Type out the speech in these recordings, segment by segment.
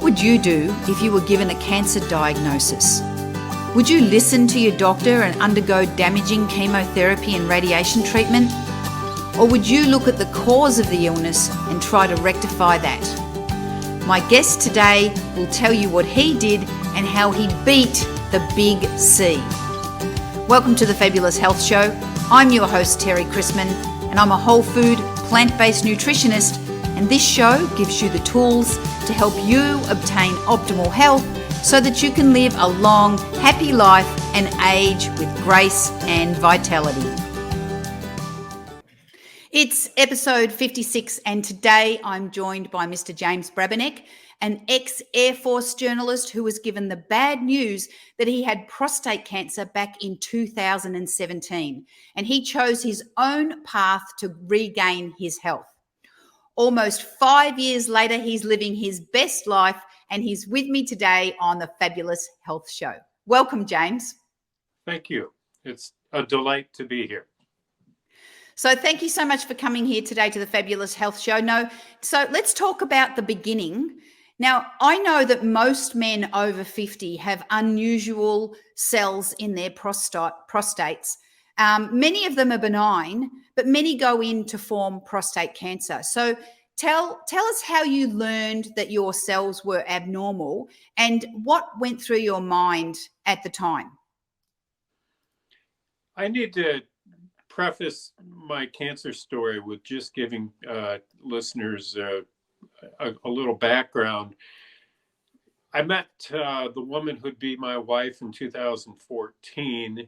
would you do if you were given a cancer diagnosis? Would you listen to your doctor and undergo damaging chemotherapy and radiation treatment? Or would you look at the cause of the illness and try to rectify that? My guest today will tell you what he did and how he beat the big C. Welcome to the Fabulous Health Show. I'm your host, Terri Chrisman, and I'm a whole food, plant-based nutritionist, and this show gives you the tools to help you obtain optimal health so that you can live a long, happy life and age with grace and vitality. It's episode 56, and today I'm joined by Mr James Brabanec, an ex-Airforce journalist who was given the bad news that he had prostate cancer back in 2017, and he chose his own path to regain his health. Almost 5 years later, he's living his best life, and he's with me today on the Fabulous Health Show. Welcome, James. Thank you. It's a delight to be here. So thank you so much for coming here today to the Fabulous Health Show. So let's talk about the beginning. Now, I know that most men over 50 have unusual cells in their prostates. Many of them are benign, but many go in to form prostate cancer. So tell us how you learned that your cells were abnormal and what went through your mind at the time. I need to preface my cancer story with just giving listeners a little background. I met the woman who'd be my wife in 2014.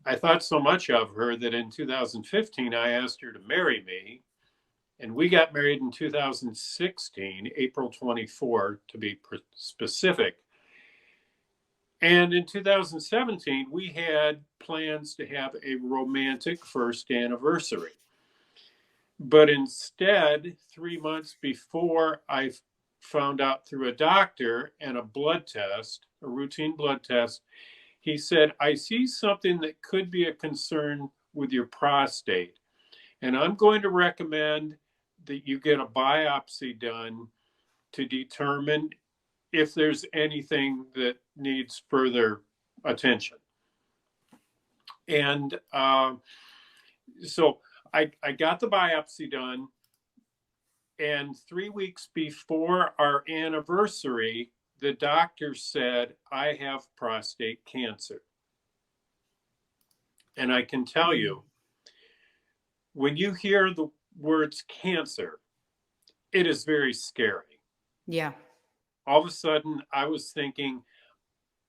I thought so much of her that in 2015, I asked her to marry me. And we got married in 2016, April 24, to be specific. And in 2017, we had plans to have a romantic first anniversary. But instead, 3 months before I found out through a doctor and a blood test, a routine blood test, he said, I see something that could be a concern with your prostate. And I'm going to recommend that you get a biopsy done to determine if there's anything that needs further attention. And so I got the biopsy done, and 3 weeks before our anniversary, the doctor said, I have prostate cancer. And I can tell you, when you hear the words cancer, it is very scary. Yeah. All of a sudden, I was thinking,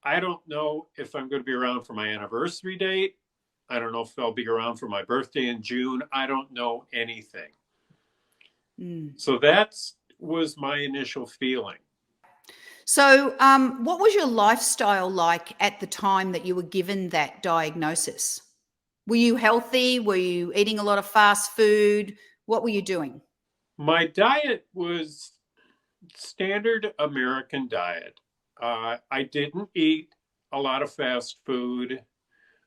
I don't know if I'm going to be around for my anniversary date. I don't know if I'll be around for my birthday in June. I don't know anything. So that was my initial feeling. So what was your lifestyle like at the time that you were given that diagnosis? Were you healthy? Were you eating a lot of fast food? What were you doing? My diet was standard American diet. I didn't eat a lot of fast food,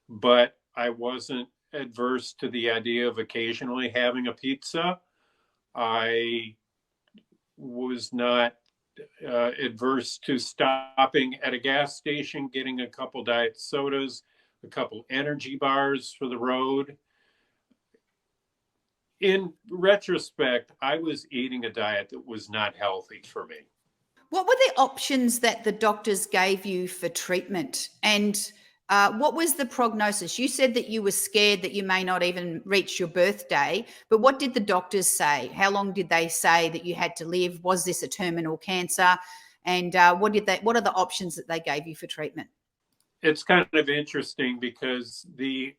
but I wasn't adverse to the idea of occasionally having a pizza. I was not adverse to stopping at a gas station, getting a couple diet sodas, a couple energy bars for the road. In retrospect, I was eating a diet that was not healthy for me. What were the options that the doctors gave you for treatment? And what was the prognosis? You said that you were scared that you may not even reach your birthday, but what did the doctors say? How long did they say that you had to live? Was this a terminal cancer? And what are the options that they gave you for treatment? It's kind of interesting because we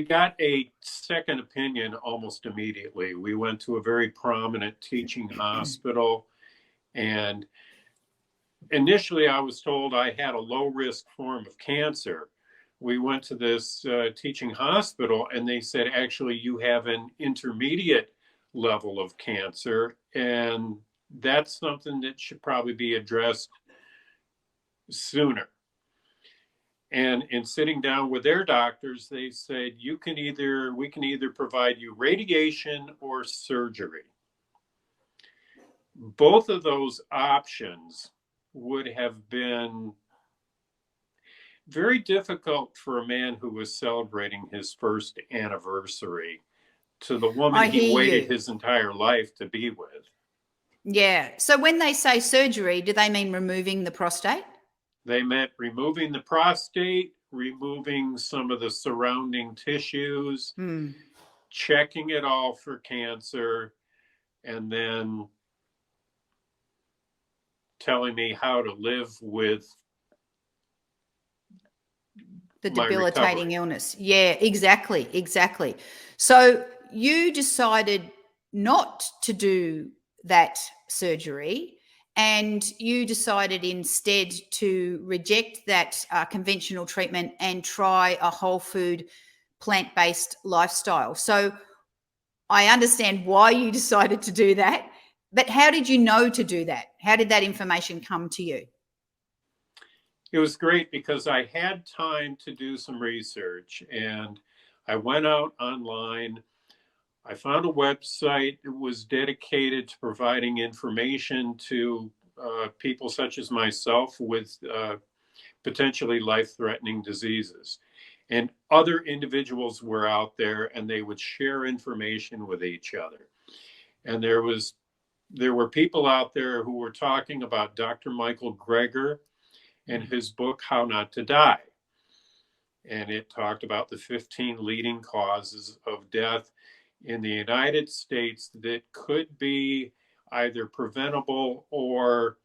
got a second opinion almost immediately. We went to a very prominent teaching hospital, and initially I was told I had a low risk form of cancer. We went to this teaching hospital, and they said, actually, you have an intermediate level of cancer, and that's something that should probably be addressed sooner. And in sitting down with their doctors, they said, we can either provide you radiation or surgery. both of those options would have been very difficult for a man who was celebrating his first anniversary to the woman I he hear waited you. his entire life to be with. Yeah. So when they say surgery, do they mean removing the prostate? They meant removing the prostate, removing some of the surrounding tissues, Hmm. checking it all for cancer, and then telling me how to live with The my recovery. debilitating illness. Yeah, exactly. Exactly. So you decided not to do that surgery and you decided instead to reject that conventional treatment and try a whole food, plant based lifestyle. So I understand why you decided to do that, but how did you know to do that? How did that information come to you? It was great because I had time to do some research and I went out online. I found a website that was dedicated to providing information to people such as myself with potentially life threatening diseases. And other individuals were out there and they would share information with each other. And there were people out there who were talking about Dr. Michael Greger and his book How Not to Die. And it talked about the 15 leading causes of death in the United States that could be either preventable or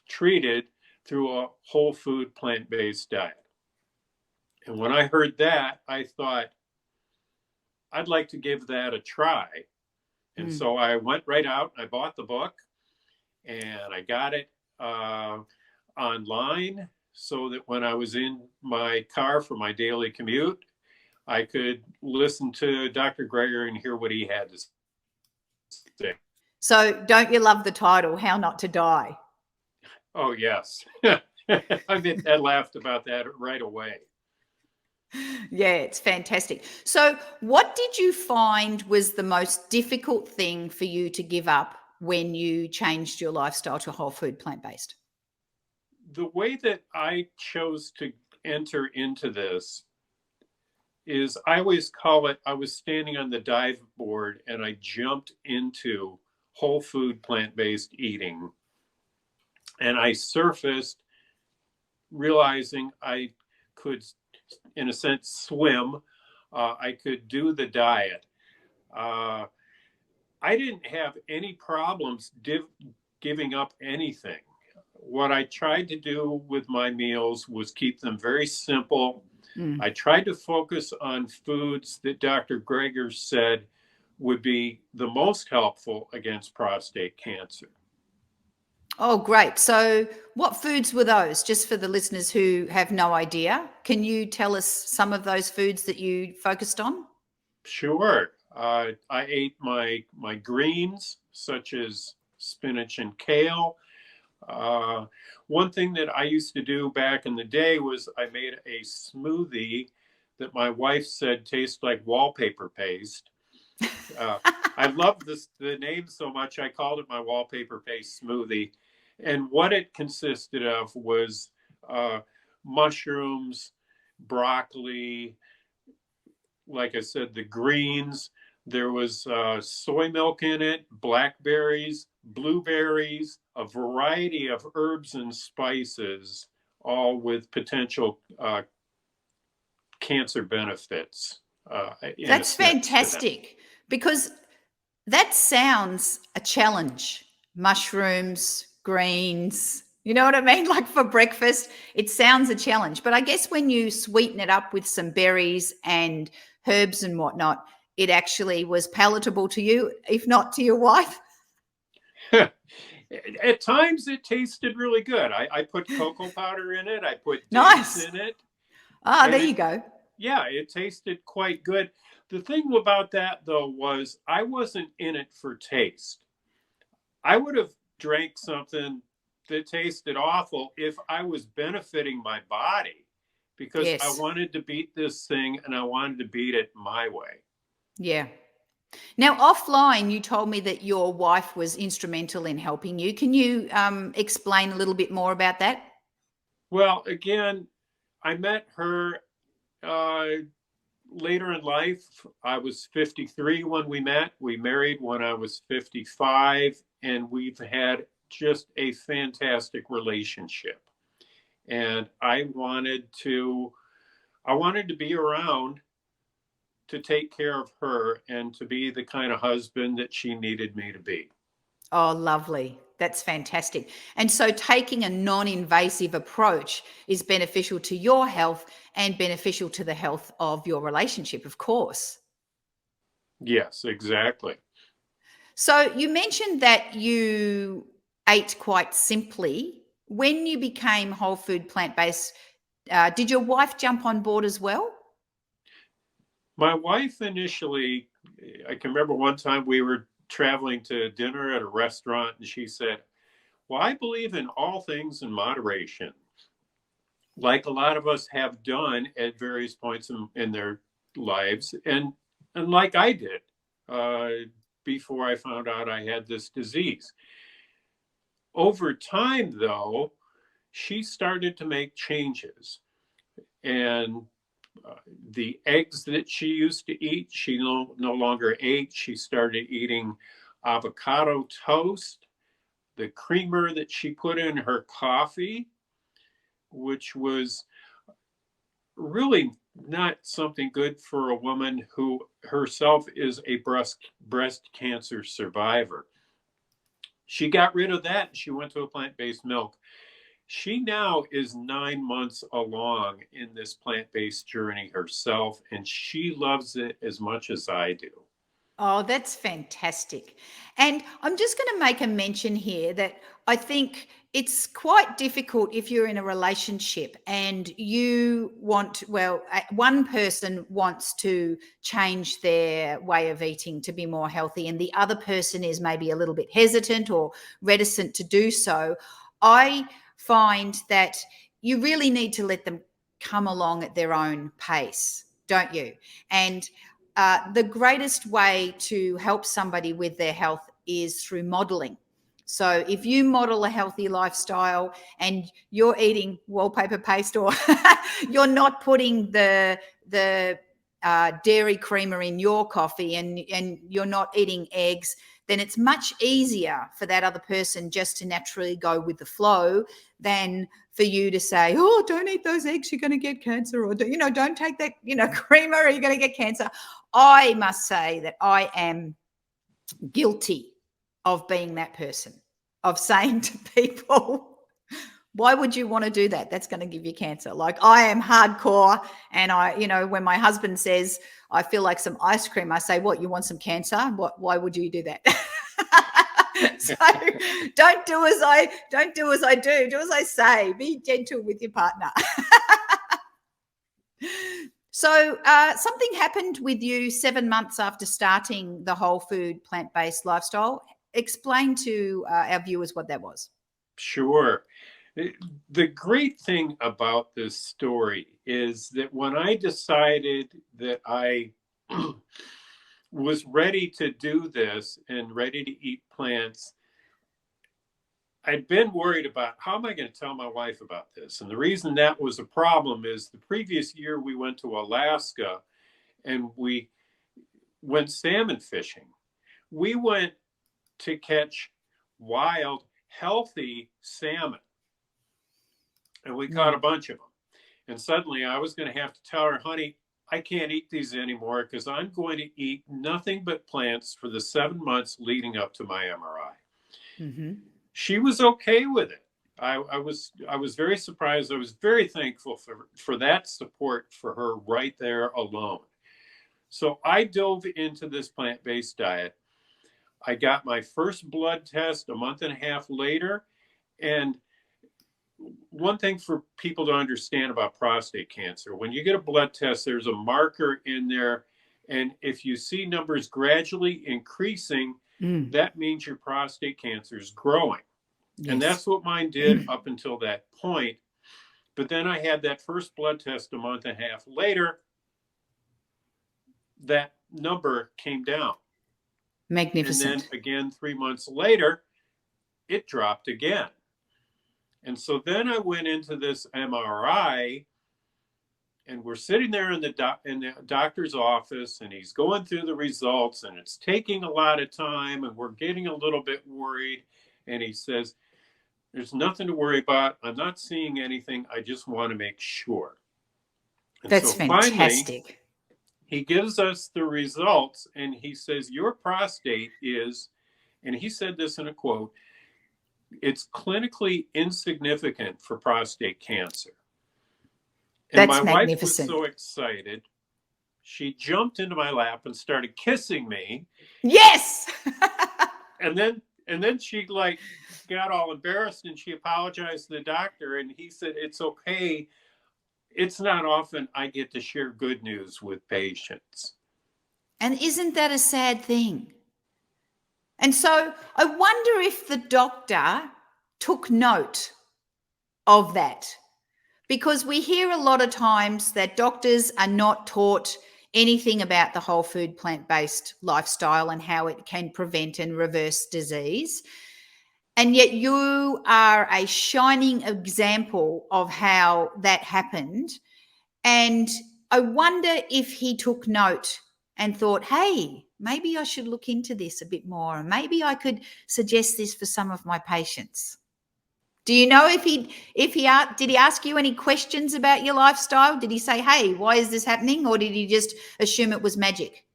treated through a whole food plant based diet. And when I heard that, I thought, I'd like to give that a try. And Mm. so I went right out and I bought the book and I got it uh, online so that when I was in my car for my daily commute, I could listen to Dr. Greger and hear what he had to say. So, don't you love the title, How Not to Die? Oh, yes. I laughed about that right away. Yeah, it's fantastic. So, what did you find was the most difficult thing for you to give up when you changed your lifestyle to whole food plant based? The way that I chose to enter into this is I always call it I was standing on the dive board and I jumped into whole food plant based eating and I surfaced realizing I could, in a sense, swim. I could do the diet. Uh, I didn't have any problems giving up anything. What I tried to do with my meals was keep them very simple. Mm. I tried to focus on foods that Dr. Greger said would be the most helpful against prostate cancer. Oh, great. So, what foods were those? Just for the listeners who have no idea, can you tell us some of those foods that you focused on? Sure. I ate my greens, such as spinach and kale. Uh, One thing that I used to do back in the day was I made a smoothie that my wife said tastes like wallpaper paste. Uh, I loved the name so much I called it my wallpaper paste smoothie. And what it consisted of was uh, mushrooms, broccoli, like I said, the greens. There was soy milk in it, blackberries, blueberries, a variety of herbs and spices, all with potential cancer benefits, in a That's sense, to them. fantastic because that sounds a challenge. Mushrooms, greens, you know what I mean? Like for breakfast, it sounds a challenge. But I guess when you sweeten it up with some berries and herbs and whatnot, it actually was palatable to you, if not to your wife. At times, it tasted really good. I put cocoa powder in it, I put dates Nice. in it, Ah, there and you go. yeah, it tasted quite good. The thing about that, though, was I wasn't in it for taste. I would have drank something that tasted awful if I was benefiting my body because I Yes. wanted to beat this thing and I wanted to beat it my way. Yeah. Now, offline, you told me that your wife was instrumental in helping you. Can you explain a little bit more about that? Well, again, I met her uh, later in life. I was 53 when we met. We married when I was 55, and we've had just a fantastic relationship. And I wanted to be around to take care of her and to be the kind of husband that she needed me to be. Oh, lovely. That's fantastic. And so taking a non-invasive approach is beneficial to your health and beneficial to the health of your relationship, of course. Yes, exactly. So you mentioned that you ate quite simply. When you became whole food plant-based, did your wife jump on board as well? My wife initially, I can remember one time we were traveling to dinner at a restaurant, and she said, "Well, I believe in all things in moderation, like a lot of us have done at various points in their lives, and like I did uh, before I found out I had this disease." Over time, though, she started to make changes. And the eggs that she used to eat, she no longer ate. She started eating avocado toast, the creamer that she put in her coffee, which was really not something good for a woman who herself is a breast cancer survivor. She got rid of that and she went to a plant-based milk. She now is 9 months along in this plant-based journey herself, and she loves it as much as I do. Oh, that's fantastic. And I'm just going to make a mention here that I think it's quite difficult if you're in a relationship and you want, well, one person wants to change their way of eating to be more healthy, and the other person is maybe a little bit hesitant or reticent to do so. I find that you really need to let them come along at their own pace, don't you? And the greatest way to help somebody with their health is through modeling. So if you model a healthy lifestyle and you're eating wallpaper paste, or you're not putting the dairy creamer in your coffee, and you're not eating eggs, then it's much easier for that other person just to naturally go with the flow than for you to say, oh, don't eat those eggs, you're going to get cancer, or don't take that creamer, or you're going to get cancer. I must say that I am guilty of being that person, of saying to people, why would you want to do that? That's going to give you cancer. Like, I am hardcore. And when my husband says, I feel like some ice cream, I say, what, you want some cancer? Why would you do that? So don't do as I do. Do as I say. Be gentle with your partner. So something happened with you 7 months after starting the whole food plant-based lifestyle. Explain to our viewers what that was. Sure. The great thing about this story is that when I decided that I was ready to do this and ready to eat plants, I'd been worried about how am I going to tell my wife about this? And the reason that was a problem is the previous year we went to Alaska and we went salmon fishing. We went to catch wild, healthy salmon, and we caught a bunch of them. And suddenly I was going to have to tell her, honey, I can't eat these anymore because I'm going to eat nothing but plants for the 7 months leading up to my MRI. Mm-hmm. She was okay with it. I was very surprised. I was very thankful for that support for her right there alone. So I dove into this plant-based diet. I got my first blood test a month and a half later. And one thing for people to understand about prostate cancer, when you get a blood test, there's a marker in there. And if you see numbers gradually increasing, that means your prostate cancer is growing. Yes. And that's what mine did up until that point. But then I had that first blood test a month and a half later. That number came down. And then Magnificent. again, 3 months later, it dropped again. And so then I went into this MRI, and we're sitting there in the doctor's office, and he's going through the results, and it's taking a lot of time, and we're getting a little bit worried. And he says, "There's nothing to worry about. I'm not seeing anything. I just want to make sure." And That's so finally, fantastic. he gives us the results, and he says, "Your prostate is," and he said this in a quote, "it's clinically insignificant for prostate cancer." And my That's wife was magnificent. so excited, she jumped into my lap and started kissing me. Yes. And then she like got all embarrassed, and she apologized to the doctor, and he said, "It's okay. It's not often I get to share good news with patients." And isn't that a sad thing? And so I wonder if the doctor took note of that, because we hear a lot of times that doctors are not taught anything about the whole food plant-based lifestyle and how it can prevent and reverse disease. And yet you are a shining example of how that happened. And I wonder if he took note and thought, hey, maybe I should look into this a bit more, and maybe I could suggest this for some of my patients. Do you know if did he ask you any questions about your lifestyle? Did he say, hey, why is this happening? Or did he just assume it was magic?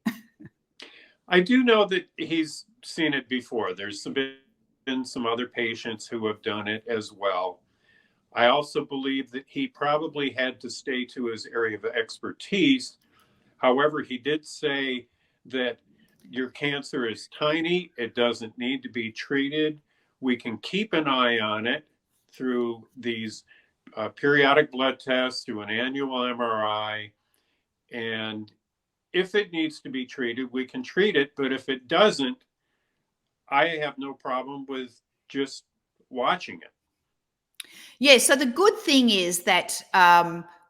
I do know that he's seen it before. There's been some other patients who have done it as well. I also believe that he probably had to stay to his area of expertise. However, he did say that your cancer is tiny. It doesn't need to be treated. We can keep an eye on it through these periodic blood tests, through an annual MRI. And if it needs to be treated, we can treat it. But if it doesn't, I have no problem with just watching it. Yeah, so the good thing is that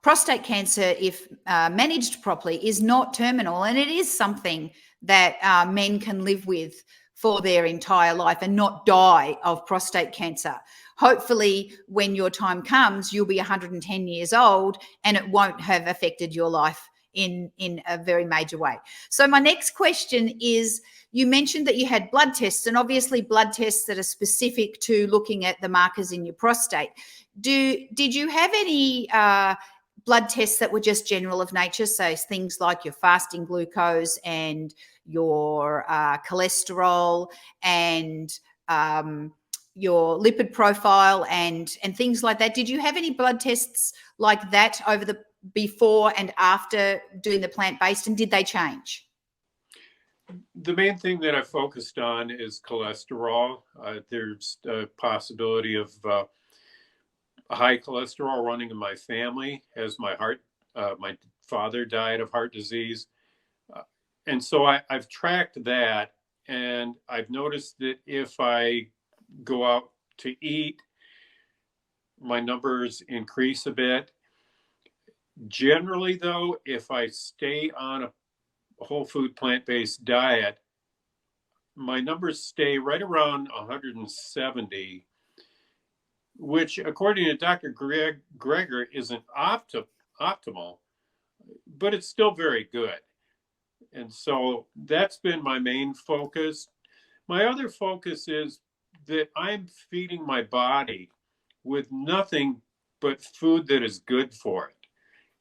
prostate cancer, if managed properly, is not terminal, and it is something that men can live with for their entire life and not die of prostate cancer. Hopefully, when your time comes, you'll be 110 years old and it won't have affected your life in a very major way. So my next question is, you mentioned that you had blood tests, and obviously blood tests that are specific to looking at the markers in your prostate. Did you have any blood tests that were just general of nature, so things like your fasting glucose and your cholesterol and your lipid profile and things like that? Did you have any blood tests like that over the before and after doing the plant-based, and did they change? The main thing that I focused on is cholesterol. There's a possibility of high cholesterol running in my family, as my father died of heart disease. And so I've tracked that, and I've noticed that if I go out to eat, my numbers increase a bit. Generally, though, if I stay on a whole food plant-based diet, my numbers stay right around 170, which, according to Dr. Greger, isn't optimal, but it's still very good. And so that's been my main focus. My other focus is that I'm feeding my body with nothing but food that is good for it.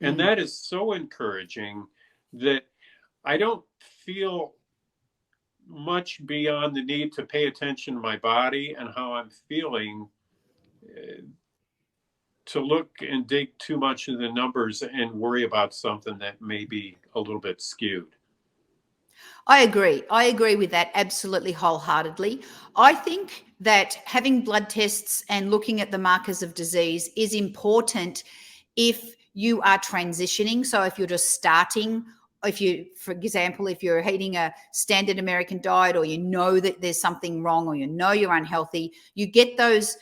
And that is so encouraging that I don't feel much beyond the need to pay attention to my body and how I'm feeling to look and dig too much into the numbers and worry about something that may be a little bit skewed. I agree. I agree with that absolutely wholeheartedly. I think that having blood tests and looking at the markers of disease is important if you are transitioning. So if you're just starting if you, for example, if you're eating a standard American diet, or you know that there's something wrong, or you know you're unhealthy, you get those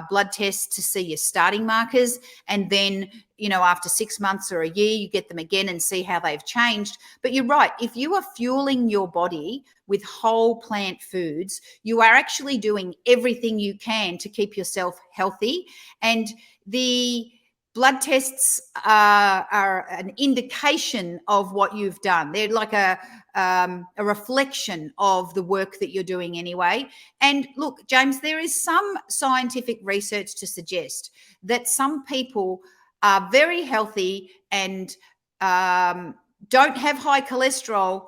blood tests to see your starting markers. And then, after 6 months or a year, you get them again and see how they've changed. But you're right. If you are fueling your body with whole plant foods, you are actually doing everything you can to keep yourself healthy. And the blood tests are an indication of what you've done. They're like a reflection of the work that you're doing anyway. And look, James, there is some scientific research to suggest that some people are very healthy and don't have high cholesterol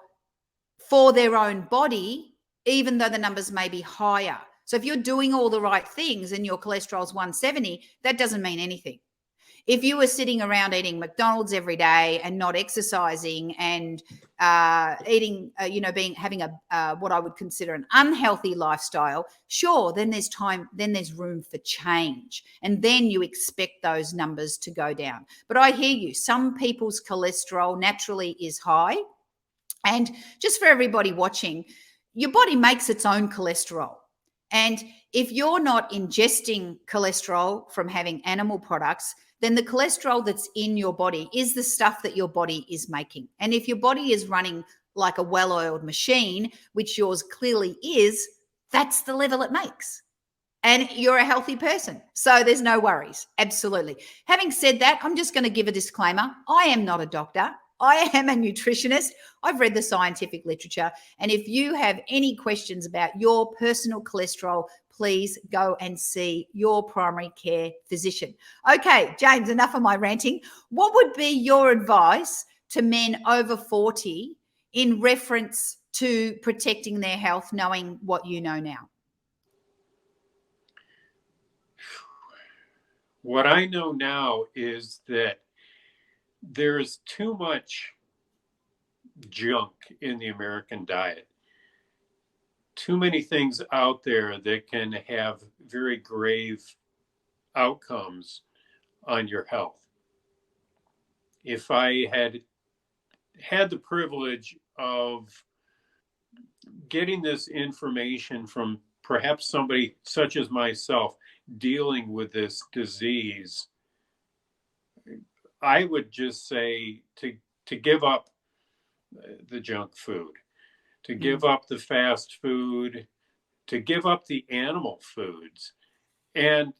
for their own body, even though the numbers may be higher. So if you're doing all the right things and your cholesterol's 170, that doesn't mean anything. If you were sitting around eating McDonald's every day and not exercising and having what I would consider an unhealthy lifestyle, sure, then there's room for change. And then you expect those numbers to go down. But I hear you. Some people's cholesterol naturally is high. And just for everybody watching, your body makes its own cholesterol. And if you're not ingesting cholesterol from having animal products, then the cholesterol that's in your body is the stuff that your body is making. And if your body is running like a well-oiled machine, which yours clearly is, that's the level it makes. And you're a healthy person. So there's no worries. Absolutely. Having said that, I'm just going to give a disclaimer. I am not a doctor. I am a nutritionist. I've read the scientific literature. And if you have any questions about your personal cholesterol, please go and see your primary care physician. Okay, James, enough of my ranting. What would be your advice to men over 40 in reference to protecting their health, knowing what you know now? What I know now is that there's too much junk in the American diet. Too many things out there that can have very grave outcomes on your health. If I had the privilege of getting this information from perhaps somebody such as myself dealing with this disease, I would just say to give up the junk food, to give up the fast food, to give up the animal foods. And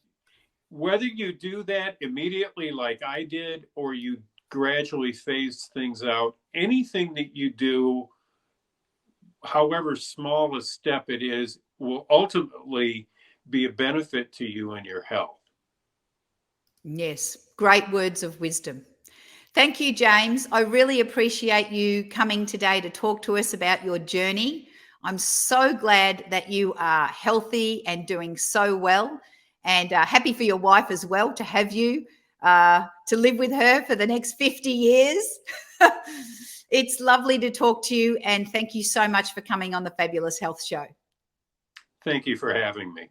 whether you do that immediately like I did, or you gradually phase things out, anything that you do, however small a step it is, will ultimately be a benefit to you and your health. Yes, great words of wisdom. Thank you, James. I really appreciate you coming today to talk to us about your journey. I'm so glad that you are healthy and doing so well, and happy for your wife as well to have you to live with her for the next 50 years. It's lovely to talk to you, and thank you so much for coming on the Fabulous Health Show. Thank you for having me.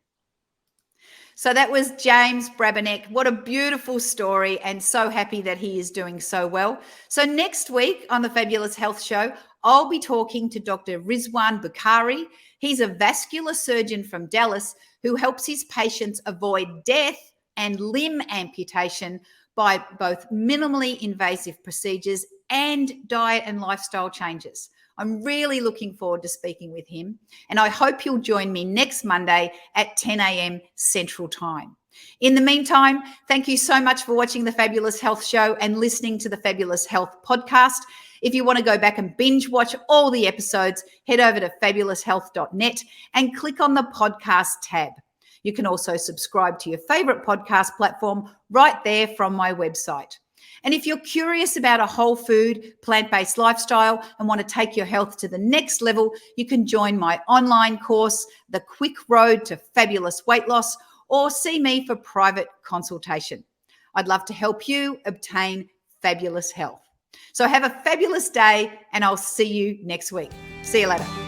So that was James Brabanec. What a beautiful story, and so happy that he is doing so well. So next week on the Fabulous Health Show, I'll be talking to Dr. Rizwan Bukhari. He's a vascular surgeon from Dallas who helps his patients avoid death and limb amputation by both minimally invasive procedures and diet and lifestyle changes. I'm really looking forward to speaking with him, and I hope you'll join me next Monday at 10 a.m. Central Time. In the meantime, thank you so much for watching the Fabulous Health Show and listening to the Fabulous Health Podcast. If you want to go back and binge watch all the episodes, head over to fabuloushealth.net and click on the podcast tab. You can also subscribe to your favorite podcast platform right there from my website. And if you're curious about a whole food, plant-based lifestyle and want to take your health to the next level, you can join my online course, The Quick Road to Fabulous Weight Loss, or see me for private consultation. I'd love to help you obtain fabulous health. So have a fabulous day, and I'll see you next week. See you later.